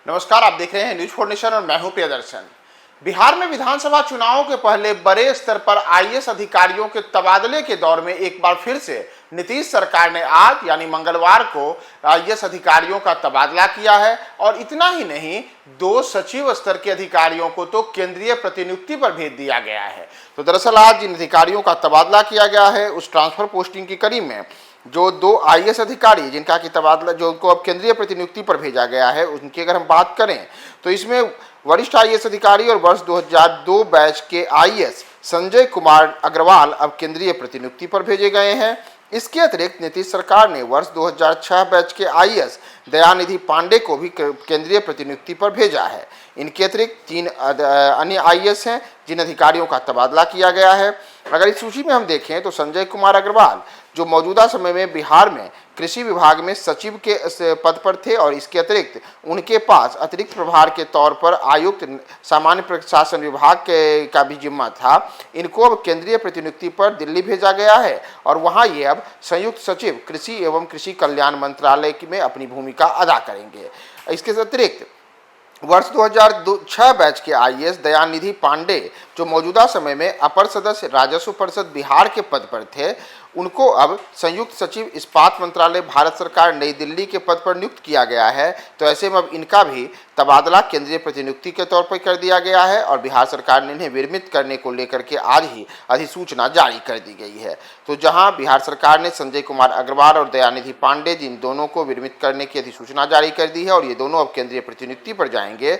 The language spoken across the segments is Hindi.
नमस्कार, आप देख रहे हैं न्यूज फॉर नेशन और मैं हूं प्रियदर्शन। बिहार में विधानसभा चुनावों के पहले बड़े स्तर पर आईएएस अधिकारियों के तबादले के दौर में एक बार फिर से नीतीश सरकार ने आज यानी मंगलवार को आईएएस अधिकारियों का तबादला किया है। और इतना ही नहीं, 2 सचिव स्तर के अधिकारियों को तो केंद्रीय प्रतिनियुक्ति पर भेज दिया गया है। तो दरअसल आज जिन अधिकारियों का तबादला किया गया है उस ट्रांसफर पोस्टिंग की कड़ी में जो 2 आईएएस अधिकारी जिनका कि तबादला जो उनको अब केंद्रीय प्रतिनियुक्ति पर भेजा गया है उनकी अगर हम बात करें तो इसमें वरिष्ठ आईएएस अधिकारी और वर्ष 2002 बैच के आईएएस संजय कुमार अग्रवाल अब केंद्रीय प्रतिनियुक्ति पर भेजे गए हैं। इसके अतिरिक्त नीतीश सरकार ने वर्ष 2006 बैच के आईएएस दयानिधि पांडे को भी केंद्रीय प्रतिनियुक्ति पर भेजा है। इनके अतिरिक्त 3 अन्य आईएएस हैं जिन अधिकारियों का तबादला किया गया है। अगर इस सूची में हम देखें तो संजय कुमार अग्रवाल जो मौजूदा समय में बिहार में कृषि विभाग में सचिव के पद पर थे और इसके अतिरिक्त उनके पास अतिरिक्त प्रभार के तौर पर आयुक्त सामान्य प्रशासन विभाग का भी जिम्मा था। इनको अब केंद्रीय प्रतिनियुक्ति पर दिल्ली भेजा गया है और वहां ये अब संयुक्त सचिव कृषि एवं कृषि कल्याण मंत्रालय में अपनी भूमिका अदा करेंगे। इसके अतिरिक्त वर्ष 2006 बैच के आईएएस दयानिधि पांडे जो मौजूदा समय में अपर सदस्य राजस्व परिषद बिहार के पद पर थे, उनको अब संयुक्त सचिव इस्पात मंत्रालय भारत सरकार नई दिल्ली के पद पर नियुक्त किया गया है। तो ऐसे में अब इनका भी तबादला केंद्रीय प्रतिनियुक्ति के तौर पर कर दिया गया है और बिहार सरकार ने इन्हें विरमित करने को लेकर के आज ही अधिसूचना जारी कर दी गई है। तो जहां बिहार सरकार ने संजय कुमार अग्रवाल और दयानिधि पांडे जिन दोनों को विरमित करने की अधिसूचना जारी कर दी है और ये दोनों अब केंद्रीय प्रतिनियुक्ति पर जाएंगे।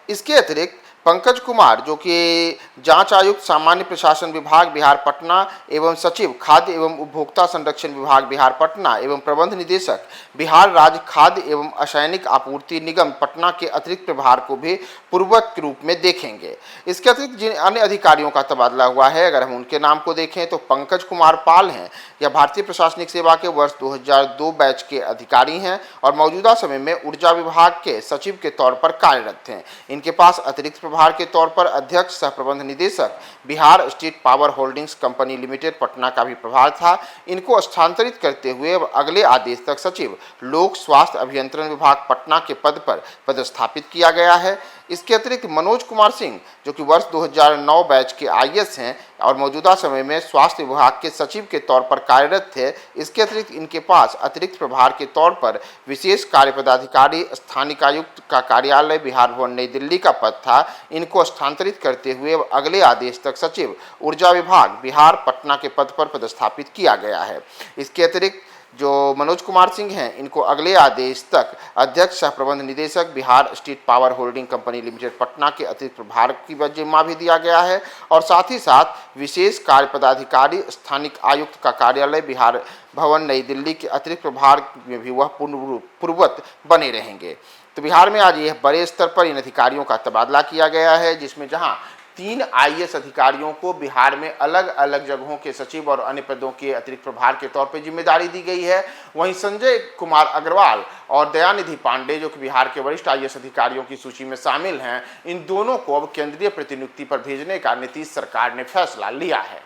इसके अतिरिक्त पंकज कुमार जो कि जांच आयुक्त सामान्य प्रशासन विभाग बिहार पटना एवं सचिव खाद्य एवं उपभोक्ता संरक्षण विभाग बिहार पटना एवं प्रबंध निदेशक बिहार राज्य खाद्य एवं असैनिक आपूर्ति निगम पटना के अतिरिक्त प्रभार को भी पूर्ववत के रूप में देखेंगे। इसके अतिरिक्त जिन अन्य अधिकारियों का तबादला हुआ है अगर हम उनके नाम को देखें तो पंकज कुमार पाल हैं, यह भारतीय प्रशासनिक सेवा के वर्ष 2002 बैच के अधिकारी हैं और मौजूदा समय में ऊर्जा विभाग के सचिव के तौर पर कार्यरत हैं। इनके पास अतिरिक्त प्रभार के तौर पर अध्यक्ष सह प्रबंध निदेशक Bihar state power holdings company limited Patna का भी प्रभार था। इनको स्थानांतरित करते हुए अब अगले आदेश तक सचिव लोक स्वास्थ्य अभियंत्रण विभाग पटना के पद पर पदस्थापित किया गया है। इसके अतिरिक्त मनोज कुमार सिंह जो कि वर्ष 2009 बैच के आईएएस हैं और मौजूदा समय में स्वास्थ्य विभाग के सचिव के तौर पर कार्यरत थे। इसके अतिरिक्त इनके पास अतिरिक्त प्रभार के तौर पर विशेष कार्य पदाधिकारी स्थानिक आयुक्त का कार्यालय बिहार भवन नई दिल्ली का पद था। इनको स्थानांतरित करते हुए अगले आदेश तक सचिव ऊर्जा विभाग बिहार पटना के पद पर पदस्थापित किया गया है। इसके अतिरिक्त जो मनोज कुमार सिंह हैं इनको अगले आदेश तक अध्यक्ष सह प्रबंध निदेशक Bihar state power holding company limited Patna के अतिरिक्त प्रभार की जिम्मा भी दिया गया है और साथ ही साथ विशेष कार्य पदाधिकारी स्थानिक आयुक्त का कार्यालय बिहार भवन नई दिल्ली के अतिरिक्त प्रभार में भी वह पूर्ववत बने रहेंगे। तो बिहार में आज यह बड़े स्तर पर इन अधिकारियों का तबादला किया गया है जिसमें जहां 3 आईएएस अधिकारियों को बिहार में अलग अलग जगहों के सचिव और अन्य पदों के अतिरिक्त प्रभार के तौर पर जिम्मेदारी दी गई है। वहीं संजय कुमार अग्रवाल और दयानिधि पांडे जो कि बिहार के वरिष्ठ आईएएस अधिकारियों की सूची में शामिल हैं, इन दोनों को अब केंद्रीय प्रतिनियुक्ति पर भेजने का नीतीश सरकार ने फैसला लिया है।